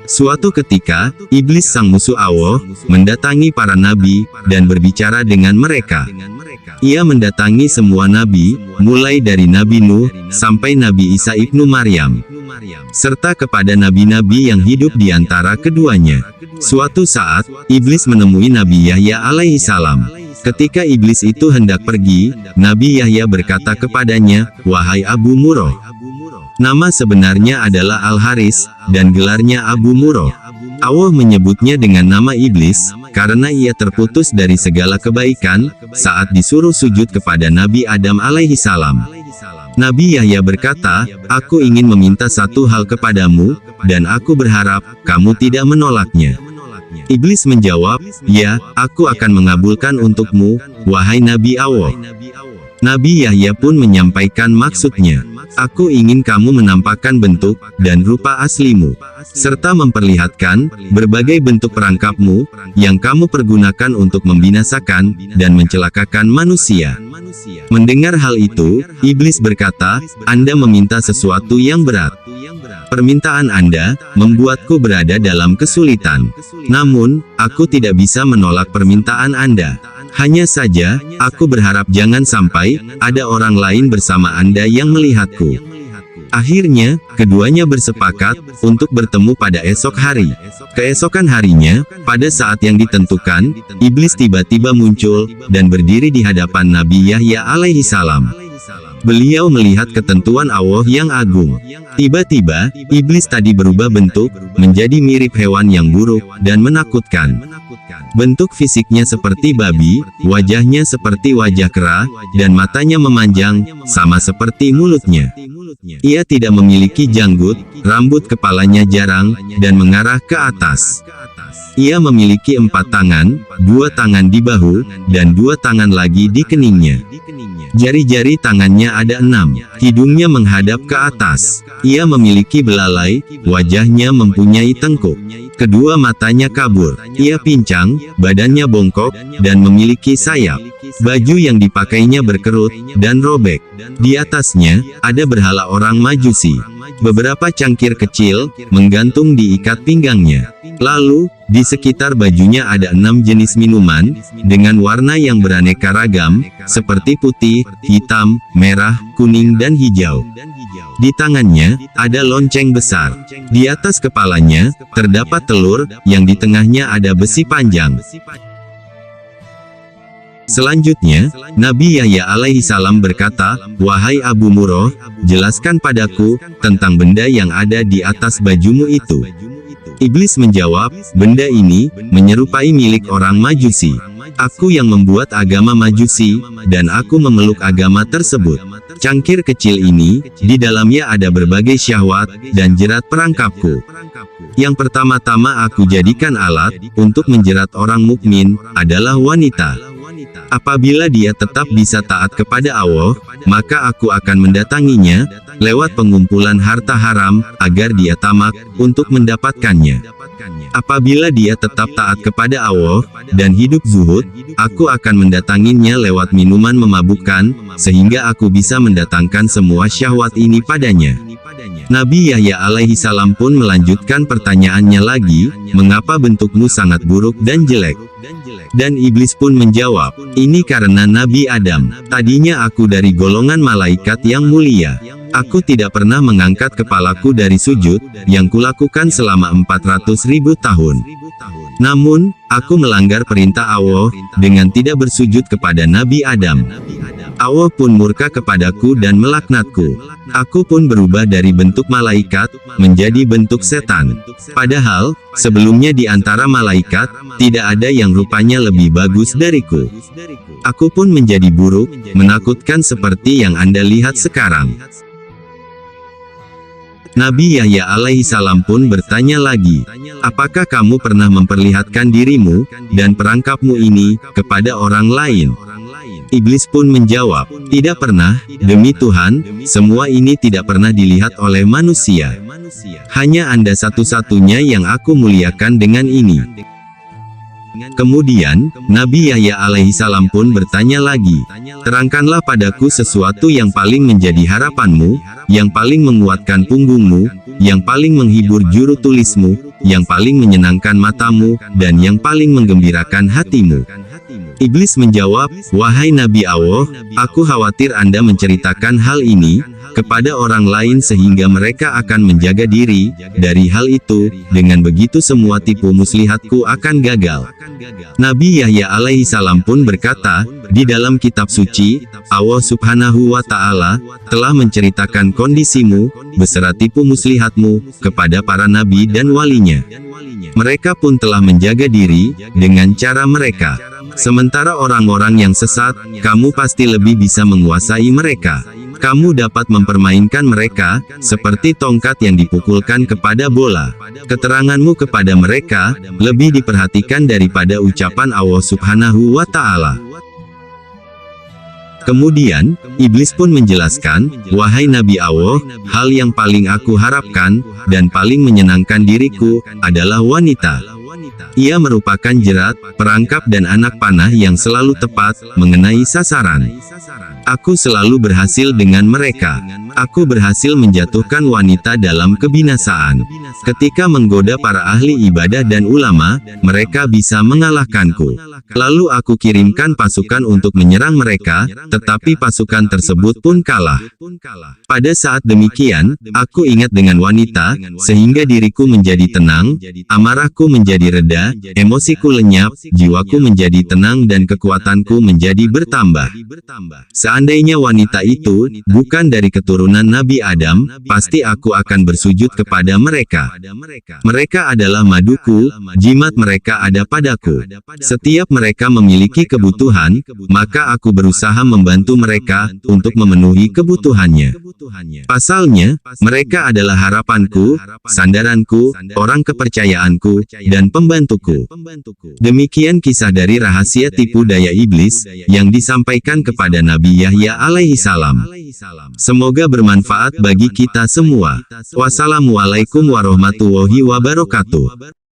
Suatu ketika, iblis sang musuh Allah, mendatangi para nabi, dan berbicara dengan mereka. Ia mendatangi semua nabi, mulai dari Nabi Nuh, sampai Nabi Isa ibnu Maryam, serta kepada nabi-nabi yang hidup di antara keduanya. Suatu saat, iblis menemui Nabi Yahya alaihi salam. Ketika iblis itu hendak pergi, Nabi Yahya berkata kepadanya, "Wahai Abu Murrah." Nama sebenarnya adalah Al-Haris, dan gelarnya Abu Murrah. Allah menyebutnya dengan nama iblis, karena ia terputus dari segala kebaikan, saat disuruh sujud kepada Nabi Adam alaihi salam. Nabi Yahya berkata, "Aku ingin meminta satu hal kepadamu, dan aku berharap kamu tidak menolaknya." Iblis menjawab, "Ya, aku akan mengabulkan untukmu, wahai Nabi Allah." Nabi Yahya pun menyampaikan maksudnya. "Aku ingin kamu menampakkan bentuk dan rupa aslimu, serta memperlihatkan berbagai bentuk perangkapmu, yang kamu pergunakan untuk membinasakan dan mencelakakan manusia." Mendengar hal itu, iblis berkata, "Anda meminta sesuatu yang berat. Permintaan Anda membuatku berada dalam kesulitan. Namun, aku tidak bisa menolak permintaan Anda. Hanya saja, aku berharap jangan sampai ada orang lain bersama Anda yang melihatku." Akhirnya, keduanya bersepakat untuk bertemu pada esok hari. Keesokan harinya, pada saat yang ditentukan, iblis tiba-tiba muncul dan berdiri di hadapan Nabi Yahya alaihi salam. Beliau melihat ketentuan Allah yang agung. Tiba-tiba, iblis tadi berubah bentuk, menjadi mirip hewan yang buruk dan menakutkan. Bentuk fisiknya seperti babi, wajahnya seperti wajah kera, dan matanya memanjang, sama seperti mulutnya. Ia tidak memiliki janggut, rambut kepalanya jarang, dan mengarah ke atas. Ia memiliki 4 tangan, 2 tangan di bahu, dan 2 tangan lagi di keningnya. Jari-jari tangannya ada 6, hidungnya menghadap ke atas. Ia memiliki belalai, wajahnya mempunyai tengkuk. Kedua matanya kabur. Ia pincang, badannya bongkok, dan memiliki sayap. Baju yang dipakainya berkerut dan robek. Di atasnya, ada berhala orang Majusi. Beberapa cangkir kecil menggantung di ikat pinggangnya. Lalu, di sekitar bajunya ada 6 jenis minuman, dengan warna yang beraneka ragam, seperti putih, hitam, merah, kuning dan hijau. Di tangannya, ada lonceng besar. Di atas kepalanya, terdapat telur, yang di tengahnya ada besi panjang. Selanjutnya, Nabi Yahya alaihi salam berkata, "Wahai Abu Murrah, jelaskan padaku tentang benda yang ada di atas bajumu itu." Iblis menjawab, "Benda ini menyerupai milik orang Majusi. Aku yang membuat agama Majusi, dan aku memeluk agama tersebut. Cangkir kecil ini, di dalamnya ada berbagai syahwat, dan jerat perangkapku. Yang pertama-tama aku jadikan alat, untuk menjerat orang mukmin, adalah wanita. Apabila dia tetap bisa taat kepada Allah, maka aku akan mendatanginya, lewat pengumpulan harta haram, agar dia tamak, untuk mendapatkannya. Apabila dia tetap taat kepada Allah, dan hidup zuhud, aku akan mendatanginya lewat minuman memabukkan, sehingga aku bisa mendatangkan semua syahwat ini padanya." Nabi Yahya alaihi salam pun melanjutkan pertanyaannya lagi, "Mengapa bentukmu sangat buruk dan jelek?" Dan iblis pun menjawab, "Ini karena Nabi Adam. Tadinya aku dari golongan malaikat yang mulia. Aku tidak pernah mengangkat kepalaku dari sujud, yang kulakukan selama 400.000 tahun. Namun, aku melanggar perintah Allah, dengan tidak bersujud kepada Nabi Adam. Allah pun murka kepadaku dan melaknatku. Aku pun berubah dari bentuk malaikat, menjadi bentuk setan. Padahal, sebelumnya di antara malaikat, tidak ada yang rupanya lebih bagus dariku. Aku pun menjadi buruk, menakutkan seperti yang Anda lihat sekarang." Nabi Yahya alaihi salam pun bertanya lagi, "Apakah kamu pernah memperlihatkan dirimu, dan perangkapmu ini, kepada orang lain?" Iblis pun menjawab, "Tidak pernah, demi Tuhan, semua ini tidak pernah dilihat oleh manusia. Hanya Anda satu-satunya yang aku muliakan dengan ini." Kemudian, Nabi Yahya alaihissalam pun bertanya lagi, terangkanlah padaku sesuatu yang paling menjadi harapanmu, yang paling menguatkan punggungmu, yang paling menghibur juru tulismu, yang paling menyenangkan matamu, dan yang paling menggembirakan hatimu. Iblis menjawab, wahai Nabi Allah, aku khawatir Anda menceritakan hal ini kepada orang lain sehingga mereka akan menjaga diri dari hal itu, dengan begitu semua tipu muslihatku akan gagal. Nabi Yahya alaihissalam pun berkata, di dalam kitab suci, Allah subhanahu wa ta'ala telah menceritakan kondisimu, beserta tipu muslihatmu, kepada para nabi dan walinya. Mereka pun telah menjaga diri dengan cara mereka. Sementara orang-orang yang sesat, kamu pasti lebih bisa menguasai mereka. Kamu dapat mempermainkan mereka, seperti tongkat yang dipukulkan kepada bola. Keteranganmu kepada mereka, lebih diperhatikan daripada ucapan Allah subhanahu wa ta'ala. Kemudian, Iblis pun menjelaskan, wahai Nabi Allah, hal yang paling aku harapkan, dan paling menyenangkan diriku, adalah wanita. Ia merupakan jerat, perangkap dan anak panah yang selalu tepat, mengenai sasaran. Aku selalu berhasil dengan mereka. Aku berhasil menjatuhkan wanita dalam kebinasaan. Ketika menggoda para ahli ibadah dan ulama, mereka bisa mengalahkanku. Lalu aku kirimkan pasukan untuk menyerang mereka, tetapi pasukan tersebut pun kalah. Pada saat demikian, aku ingat dengan wanita, sehingga diriku menjadi tenang, amarahku menjadi reda, emosiku lenyap, jiwaku menjadi tenang dan kekuatanku menjadi bertambah. Seandainya wanita itu bukan dari keturunan Nabi Adam, pasti aku akan bersujud kepada mereka. Mereka adalah maduku, jimat mereka ada padaku. Setiap mereka memiliki kebutuhan, maka aku berusaha membantu mereka untuk memenuhi kebutuhannya. Pasalnya, mereka adalah harapanku, sandaranku, orang kepercayaanku, dan pembantuku. Demikian kisah dari rahasia tipu daya iblis yang disampaikan kepada Nabi Yahya alaihissalam. Semoga bermanfaat bagi kita semua. Wassalamualaikum warahmatullahi wabarakatuh.